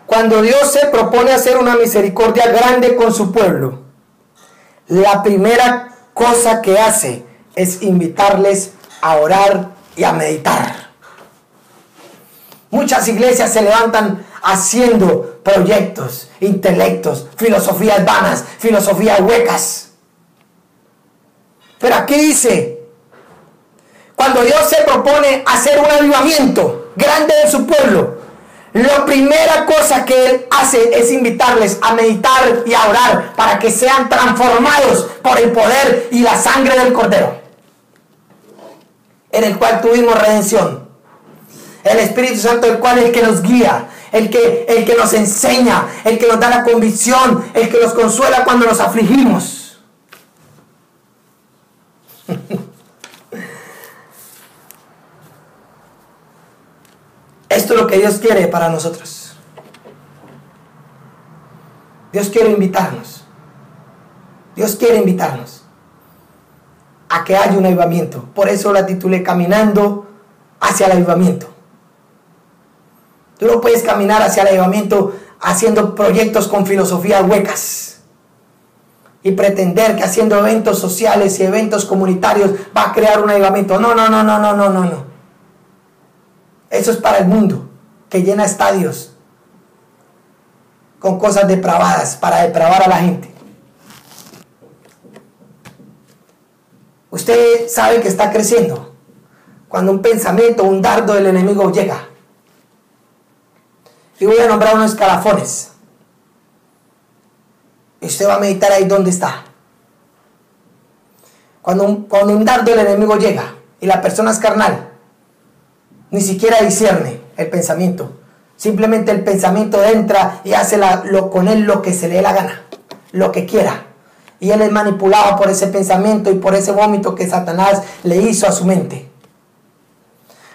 Cuando Dios se propone hacer una misericordia grande con su pueblo, la primera cosa que hace es invitarles a orar y a meditar. Muchas iglesias se levantan haciendo proyectos, intelectos, filosofías vanas, filosofías huecas. Pero aquí dice, cuando Dios se propone hacer un avivamiento grande en su pueblo, la primera cosa que Él hace es invitarles a meditar y a orar para que sean transformados por el poder y la sangre del Cordero, en el cual tuvimos redención. El Espíritu Santo, el cual es el que nos guía, el que nos enseña, el que nos da la convicción, el que nos consuela cuando nos afligimos. Esto es lo que Dios quiere para nosotros. Dios quiere invitarnos. Dios quiere invitarnos a que haya un avivamiento. Por eso la titulé Caminando hacia el avivamiento. Tú no puedes caminar hacia el avivamiento haciendo proyectos con filosofías huecas y pretender que haciendo eventos sociales y eventos comunitarios va a crear un avivamiento. No. Eso es para el mundo, que llena estadios con cosas depravadas para depravar a la gente. Usted sabe que está creciendo cuando un pensamiento, un dardo del enemigo llega. Y voy a nombrar unos escalafones. Y usted va a meditar ahí donde está. Cuando un dardo del enemigo llega y la persona es carnal, ni siquiera discierne el pensamiento. Simplemente el pensamiento entra y hace con él lo que se le dé la gana, lo que quiera. Y él es manipulado por ese pensamiento y por ese vómito que Satanás le hizo a su mente.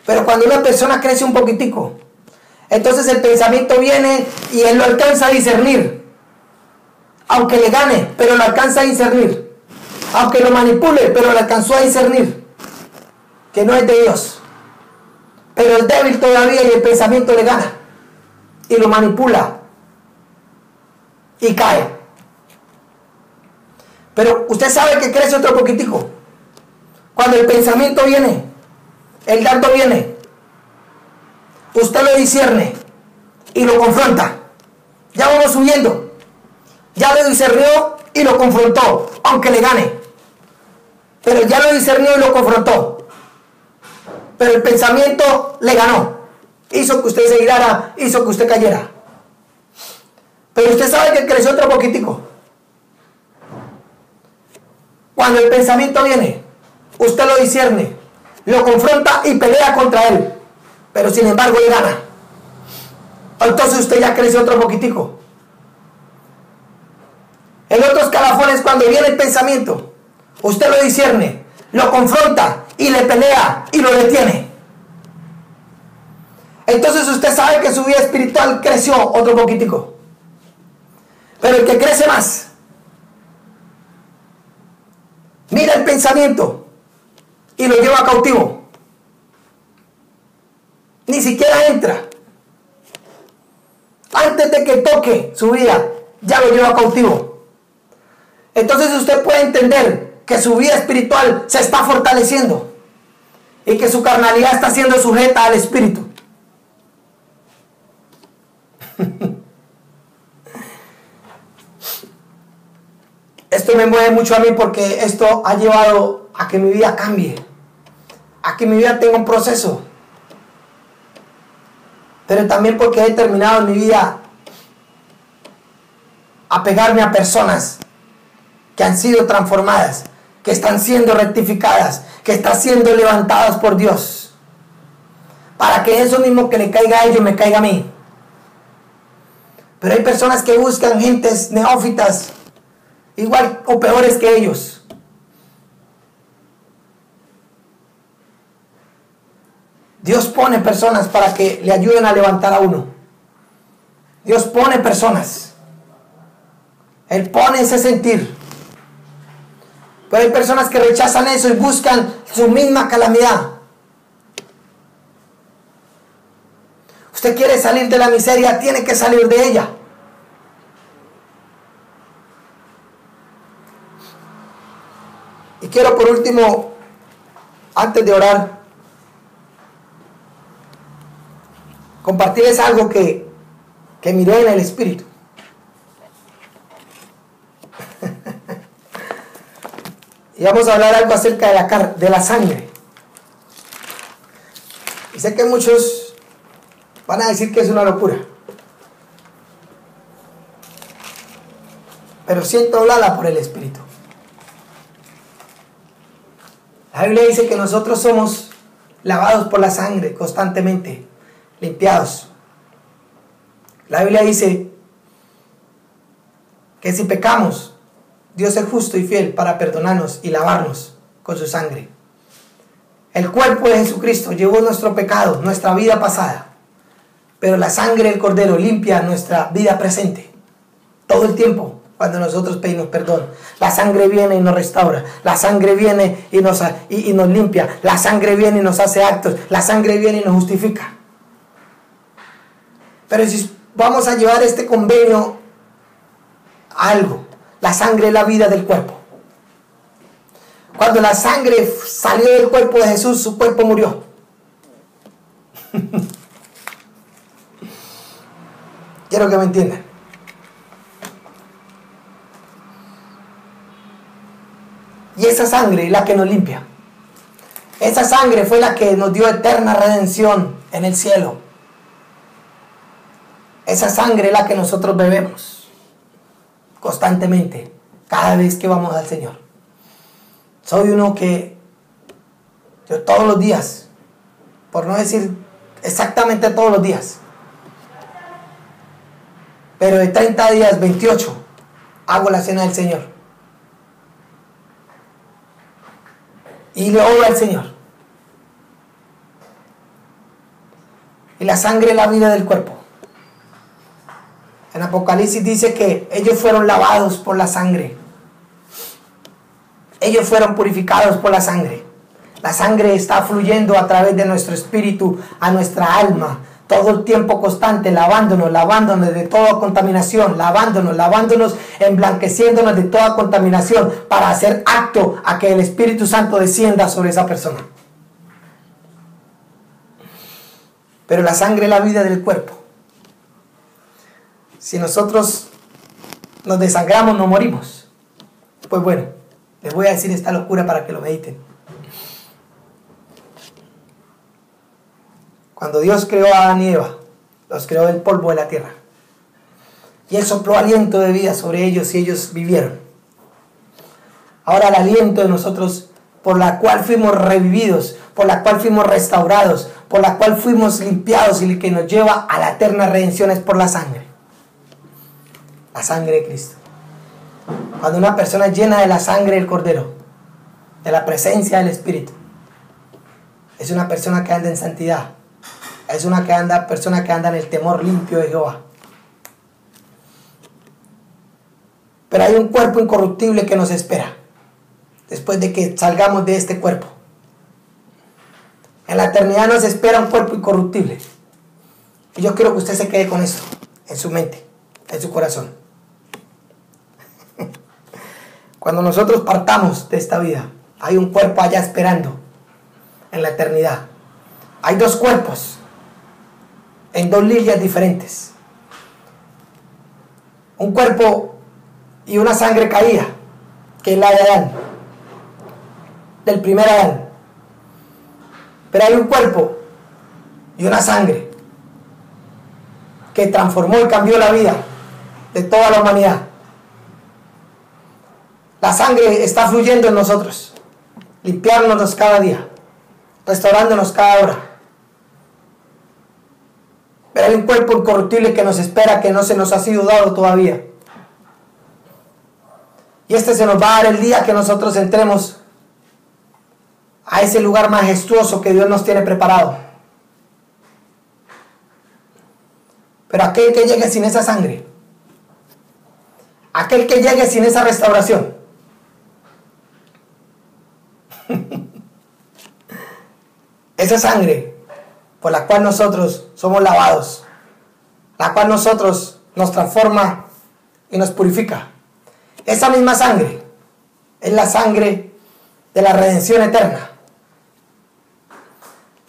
Pero cuando una persona crece un poquitico, entonces el pensamiento viene y él lo alcanza a discernir. Aunque le gane, pero lo alcanza a discernir. Aunque lo manipule, pero lo alcanzó a discernir. Que no es de Dios. Pero el débil todavía y el pensamiento le gana. Y lo manipula. Y cae. Pero usted sabe que crece otro poquitico. Cuando el pensamiento viene, el dardo viene, usted lo discierne y lo confronta. Ya vamos subiendo. Ya lo discernió y lo confrontó, aunque le gane. Pero ya lo discernió y lo confrontó. Pero el pensamiento le ganó. Hizo que usted se girara, hizo que usted cayera. Pero usted sabe que creció otro poquitico. Cuando el pensamiento viene, usted lo discierne, lo confronta y pelea contra él. Pero sin embargo le gana. Entonces usted ya creció otro poquitico. El otro escalafón es cuando viene el pensamiento. Usted lo discierne, lo confronta y le pelea y lo detiene. Entonces usted sabe que su vida espiritual creció otro poquitico. Pero el que crece más, mira el pensamiento y lo lleva cautivo. Ni siquiera entra. Antes de que toque su vida, ya lo lleva cautivo. Entonces usted puede entender que su vida espiritual se está fortaleciendo y que su carnalidad está siendo sujeta al Espíritu. Esto me mueve mucho a mí porque esto ha llevado a que mi vida cambie, a que mi vida tenga un proceso, pero también porque he determinado en mi vida a pegarme a personas que han sido transformadas, que están siendo rectificadas, que están siendo levantadas por Dios, para que eso mismo que le caiga a ellos me caiga a mí. Pero hay personas que buscan gentes neófitas, igual o peores que ellos. Dios pone personas para que le ayuden a levantar a uno. Dios pone personas. Él pone ese sentir. Pero hay personas que rechazan eso y buscan su misma calamidad. Usted quiere salir de la miseria, tiene que salir de ella. Y quiero por último, antes de orar, compartirles algo que miré en el Espíritu. Y vamos a hablar algo acerca de la sangre. Y sé que muchos van a decir que es una locura, pero siento hablarla por el Espíritu. La Biblia dice que nosotros somos lavados por la sangre constantemente, limpiados. La Biblia dice que si pecamos, Dios es justo y fiel para perdonarnos y lavarnos con su sangre. El cuerpo de Jesucristo llevó nuestro pecado, nuestra vida pasada, pero la sangre del Cordero limpia nuestra vida presente todo el tiempo. Cuando nosotros pedimos perdón, la sangre viene y nos restaura, la sangre viene y nos limpia, la sangre viene y nos hace actos, la sangre viene y nos justifica. Pero si vamos a llevar este convenio a algo, la sangre es la vida del cuerpo. Cuando la sangre salió del cuerpo de Jesús, su cuerpo murió. Quiero que me entiendan. Y esa sangre es la que nos limpia. Esa sangre fue la que nos dio eterna redención en el cielo. Esa sangre es la que nosotros bebemos constantemente, cada vez que vamos al Señor. Soy uno que yo todos los días, por no decir exactamente todos los días, pero de 30 días, 28, hago la cena del Señor. Y le oro al Señor. Y la sangre es la vida del cuerpo. En Apocalipsis dice que ellos fueron lavados por la sangre. Ellos fueron purificados por la sangre. La sangre está fluyendo a través de nuestro espíritu a nuestra alma. Todo el tiempo constante, lavándonos de toda contaminación, lavándonos, emblanqueciéndonos de toda contaminación para hacer acto a que el Espíritu Santo descienda sobre esa persona. Pero la sangre es la vida del cuerpo. Si nosotros nos desangramos, no morimos. Pues bueno, les voy a decir esta locura para que lo mediten. Cuando Dios creó a Adán y Eva, los creó del polvo de la tierra. Y Él sopló aliento de vida sobre ellos y ellos vivieron. Ahora el aliento de nosotros, por la cual fuimos revividos, por la cual fuimos restaurados, por la cual fuimos limpiados y que nos lleva a la eterna redención es por la sangre. La sangre de Cristo. Cuando una persona es llena de la sangre del Cordero, de la presencia del Espíritu, es una persona que anda en santidad. Es una persona que anda en el temor limpio de Jehová. Pero hay un cuerpo incorruptible que nos espera después de que salgamos de este cuerpo. En la eternidad nos espera un cuerpo incorruptible. Y yo quiero que usted se quede con esto en su mente, en su corazón. cuando nosotros partamos de esta vida, hay un cuerpo allá esperando en la eternidad. Hay dos cuerpos en dos líneas diferentes. Un cuerpo y una sangre caída, que es la de Adán, del primer Adán. Pero hay un cuerpo y una sangre que transformó y cambió la vida de toda la humanidad. La sangre está fluyendo en nosotros, limpiándonos cada día, restaurándonos cada hora. Pero hay un cuerpo incorruptible que nos espera, que no se nos ha sido dado todavía. Y este se nos va a dar el día que nosotros entremos a ese lugar majestuoso que Dios nos tiene preparado. Pero aquel que llegue sin esa sangre, aquel que llegue sin esa restauración, esa sangre por la cual nosotros somos lavados, la cual nosotros nos transforma y nos purifica, esa misma sangre es la sangre de la redención eterna.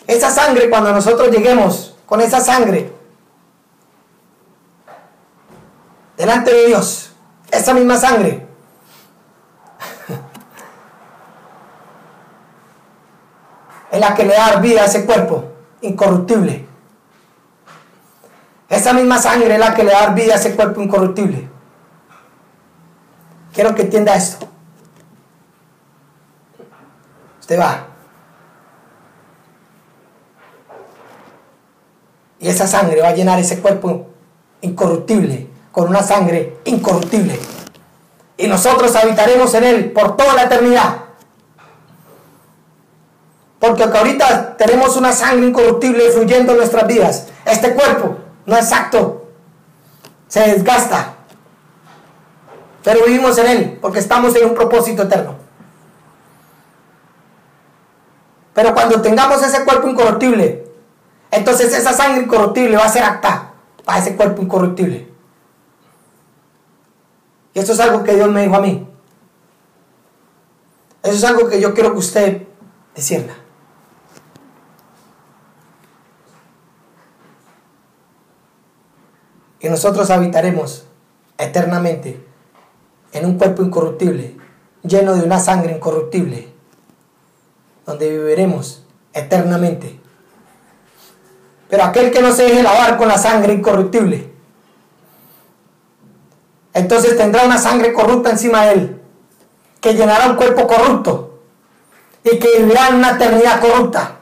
Esa sangre, cuando nosotros lleguemos con esa sangre delante de Dios, esa misma sangre es la que le da vida a ese cuerpo incorruptible. Esa misma sangre es la que le da vida a ese cuerpo incorruptible. Quiero que entienda esto. Usted va y esa sangre va a llenar ese cuerpo incorruptible con una sangre incorruptible, y nosotros habitaremos en él por toda la eternidad. Porque ahorita tenemos una sangre incorruptible fluyendo en nuestras vidas. Este cuerpo no es exacto, se desgasta, pero vivimos en él porque estamos en un propósito eterno. Pero cuando tengamos ese cuerpo incorruptible, entonces esa sangre incorruptible va a ser apta para ese cuerpo incorruptible. Y esto es algo que Dios me dijo a mí. Eso es algo que yo quiero que usted discierna. Y nosotros habitaremos eternamente en un cuerpo incorruptible, lleno de una sangre incorruptible, donde viviremos eternamente. Pero aquel que no se deje lavar con la sangre incorruptible, entonces tendrá una sangre corrupta encima de él, que llenará un cuerpo corrupto y que vivirá en una eternidad corrupta.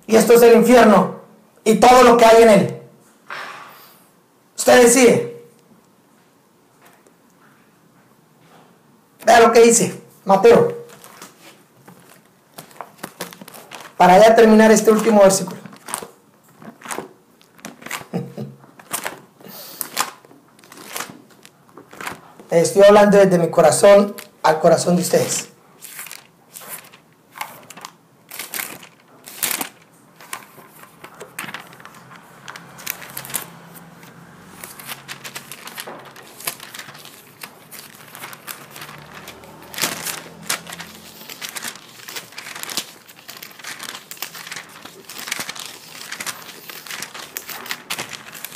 Y esto es el infierno y todo lo que hay en él. Usted decide. Vea lo que dice Mateo, para ya terminar este último versículo. Estoy hablando desde mi corazón al corazón de ustedes.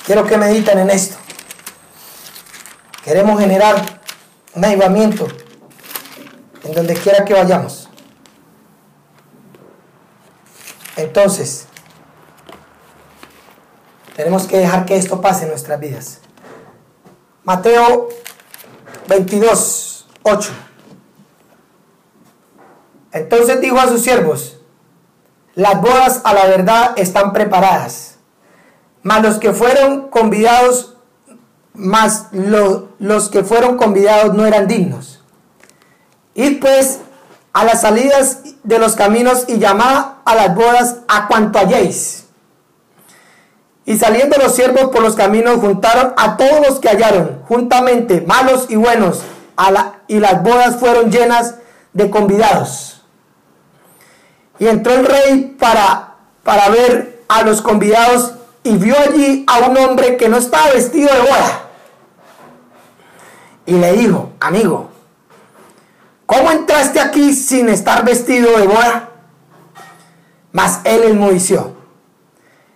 Quiero que mediten en esto. Queremos generar un avivamiento en donde quiera que vayamos. Entonces, tenemos que dejar que esto pase en nuestras vidas. Mateo 22, 8. Entonces dijo a sus siervos: las bodas a la verdad están preparadas, mas los que fueron convidados no eran dignos. Id pues a las salidas de los caminos y llamad a las bodas a cuanto halléis. Y saliendo los siervos por los caminos, juntaron a todos los que hallaron, juntamente, malos y buenos, y las bodas fueron llenas de convidados. Y entró el rey para ver a los convidados, y vio allí a un hombre que no estaba vestido de boda. Y le dijo: amigo, ¿cómo entraste aquí sin estar vestido de boda? Mas él enmudeció.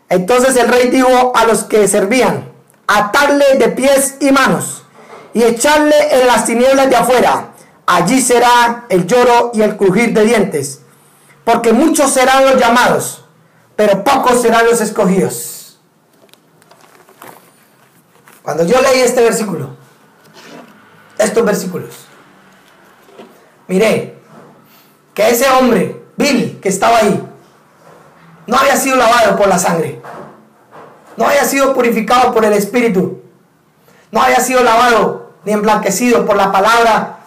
Entonces el rey dijo a los que servían: atarle de pies y manos y echarle en las tinieblas de afuera. Allí será el lloro y el crujir de dientes, porque muchos serán los llamados, pero pocos serán los escogidos. Cuando yo leí estos versículos, miré que ese hombre, Billy, que estaba ahí, no había sido lavado por la sangre, no había sido purificado por el Espíritu, no había sido lavado ni emblanquecido por la palabra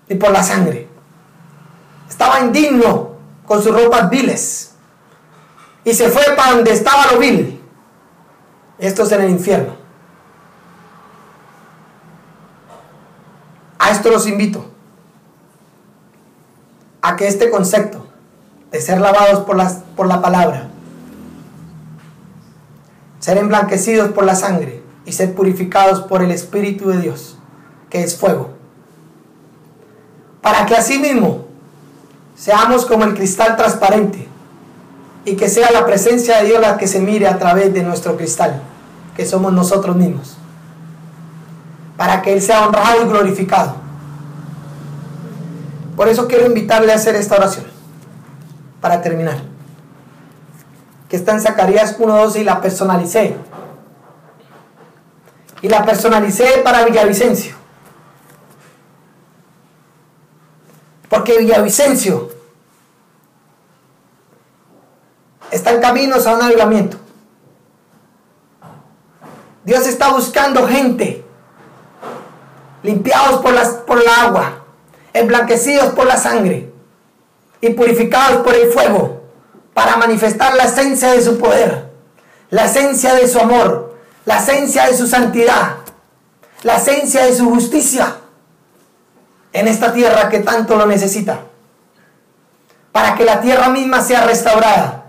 ni por la sangre. Estaba indigno con sus ropas viles y se fue para donde estaba lo vil. Esto es en el infierno. A esto los invito, a que este concepto de ser lavados por la palabra, ser emblanquecidos por la sangre y ser purificados por el Espíritu de Dios, que es fuego, para que así mismo seamos como el cristal transparente y que sea la presencia de Dios la que se mire a través de nuestro cristal, que somos nosotros mismos, para que Él sea honrado y glorificado. Por eso quiero invitarle a hacer esta oración para terminar, que está en Zacarías 1:12, y la personalicé. Y la personalicé para Villavicencio, porque Villavicencio está en caminos a un avivamiento. Dios está buscando gente limpiados por el agua, emblanquecidos por la sangre y purificados por el fuego, para manifestar la esencia de su poder, la esencia de su amor, la esencia de su santidad, la esencia de su justicia en esta tierra que tanto lo necesita, para que la tierra misma sea restaurada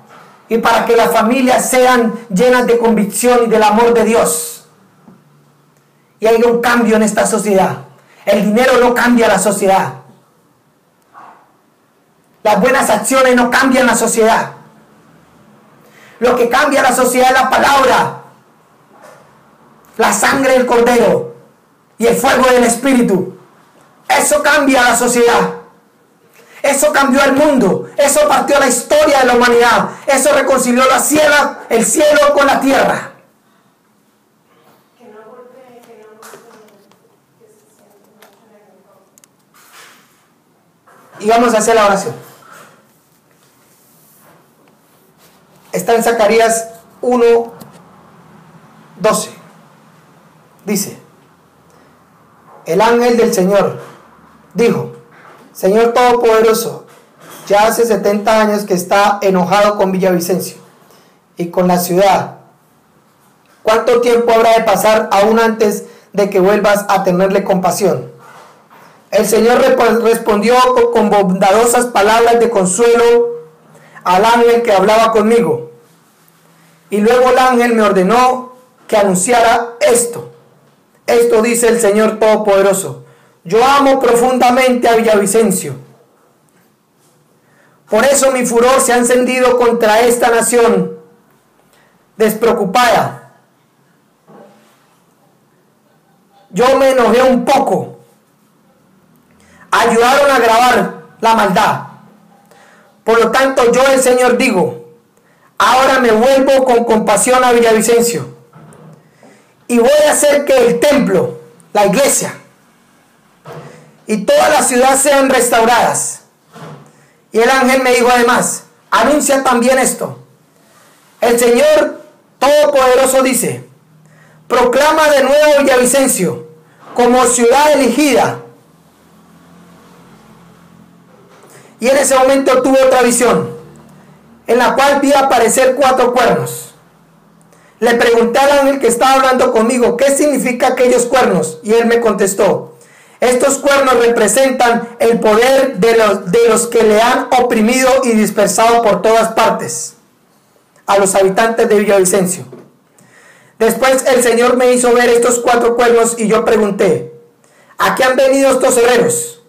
y para que las familias sean llenas de convicción y del amor de Dios, y haya un cambio en esta sociedad. El dinero no cambia la sociedad, las buenas acciones no cambian la sociedad. Lo que cambia la sociedad es la palabra, la sangre del Cordero y el fuego del Espíritu. Eso cambia la sociedad. Eso cambió el mundo. Eso partió la historia de la humanidad. Eso reconcilió el cielo con la tierra. Y vamos a hacer la oración. Está en Zacarías 1:12. Dice: el ángel del Señor dijo: Señor Todopoderoso, ya hace 70 años que está enojado con Villavicencio y con la ciudad. ¿Cuánto tiempo habrá de pasar aún antes de que vuelvas a tenerle compasión? El Señor respondió con bondadosas palabras de consuelo al ángel que hablaba conmigo. Y luego el ángel me ordenó que anunciara esto. Esto dice el Señor Todopoderoso: yo amo profundamente a Villavicencio. Por eso mi furor se ha encendido contra esta nación despreocupada. Yo me enojé un poco. Ayudaron a agravar la maldad. Por lo tanto, yo, el Señor, digo: ahora me vuelvo con compasión a Villavicencio y voy a hacer que el templo, la iglesia y toda la ciudad sean restauradas. Y el ángel me dijo además: anuncia también esto. El Señor Todopoderoso dice: proclama de nuevo Villavicencio como ciudad elegida. Y en ese momento tuve otra visión, en la cual vi aparecer 4 cuernos. Le pregunté al ángel que estaba hablando conmigo: ¿qué significa aquellos cuernos? Y él me contestó: estos cuernos representan el poder de los que le han oprimido y dispersado por todas partes a los habitantes de Villavicencio. Después el Señor me hizo ver estos 4 cuernos y yo pregunté: ¿a qué han venido estos herreros?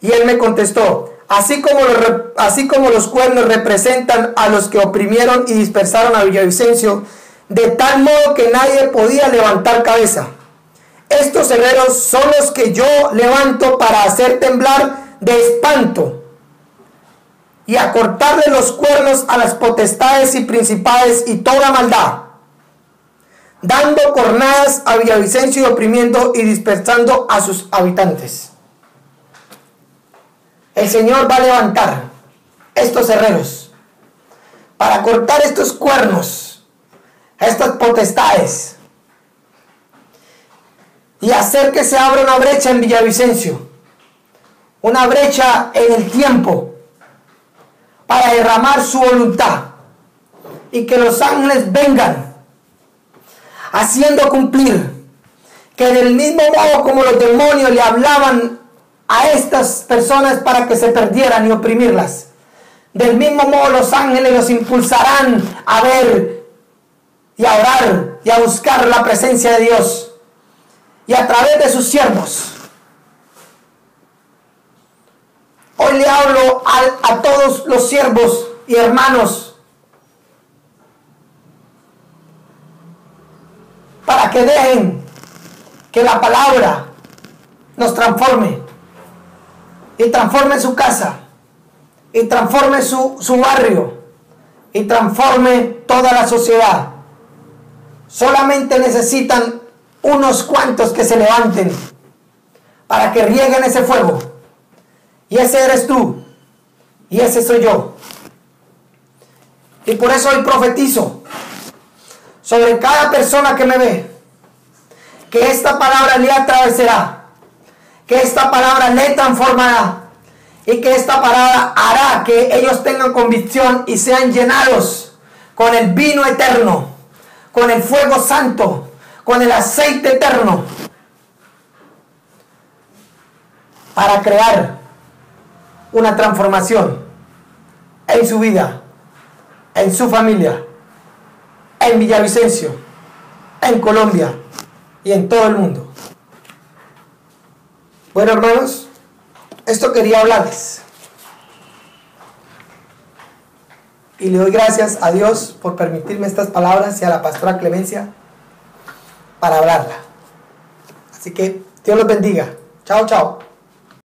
Y él me contestó, así como los cuernos representan a los que oprimieron y dispersaron a Villavicencio, de tal modo que nadie podía levantar cabeza. Estos herreros son los que yo levanto para hacer temblar de espanto y a cortarle los cuernos a las potestades y principales y toda maldad, dando cornadas a Villavicencio y oprimiendo y dispersando a sus habitantes. El Señor va a levantar estos herreros para cortar estos cuernos a estas potestades y hacer que se abra una brecha en Villavicencio, una brecha en el tiempo para derramar su voluntad y que los ángeles vengan haciendo cumplir que del mismo modo como los demonios le hablaban a estas personas para que se perdieran y oprimirlas, del mismo modo los ángeles los impulsarán a ver y a orar y a buscar la presencia de Dios, y a través de sus siervos. Hoy le hablo a todos los siervos y hermanos para que dejen que la palabra nos transforme y transforme su casa y transforme su barrio y transforme toda la sociedad. Solamente necesitan unos cuantos que se levanten para que rieguen ese fuego, y ese eres tú y ese soy yo. Y por eso hoy profetizo sobre cada persona que me ve que esta palabra le atravesará, que esta palabra le transformará y que esta palabra hará que ellos tengan convicción y sean llenados con el vino eterno, con el fuego santo, con el aceite eterno, para crear una transformación en su vida, en su familia, en Villavicencio, en Colombia y en todo el mundo. Bueno, hermanos, esto quería hablarles. Y le doy gracias a Dios por permitirme estas palabras y a la pastora Clemencia para hablarla. Así que Dios los bendiga. Chao, chao.